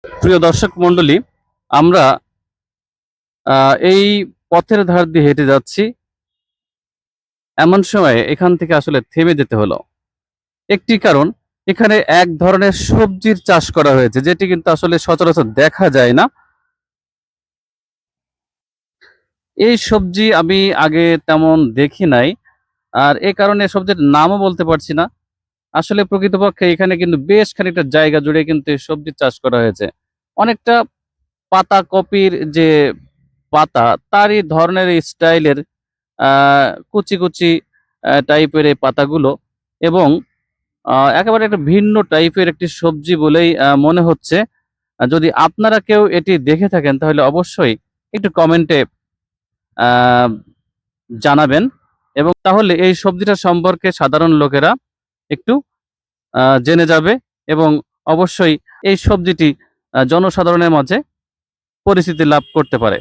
প্রিয় দর্শক মণ্ডলী, আমরা এই পথের ধার দিয়ে হেঁটে যাচ্ছি। এমন সময়ে এখান থেকে আসলে থেমে যেতে হলো। একটি কারণ, এখানে এক ধরনের সবজির চাষ করা হয়েছে, যেটি কিন্তু আসলে সচরাচর দেখা যায় না। এই সবজি আমি আগে তেমন দেখি নাই। আর এ কারণে সবজির নামও বলতে পারছি না। আসলে প্রকৃতপক্ষে এখানে কিন্তু বেশ খানিকটা জায়গা জুড়ে কিন্তু এই সবজির চাষ করা হয়েছে। অনেকটা পাতাকপির যে পাতা, তারই ধরনের স্টাইলের আ কুচি, কুচি টাইপের এই পাতাগুলো, এবং একেবারে একটা ভিন্ন টাইপের একটি সবজি বলেই মনে হচ্ছে। যদি আপনারা কেউ এটি দেখে থাকেন তাহলে অবশ্যই একটু কমেন্টে আ জানাবেন, এবং তাহলে এই সবজিটা সম্পর্কে সাধারণ লোকেরা একটু জেনে যাবে, এবং অবশ্যই এই সবজিটি জনসাধারণের মাঝে পরিচিতি লাভ করতে পারে।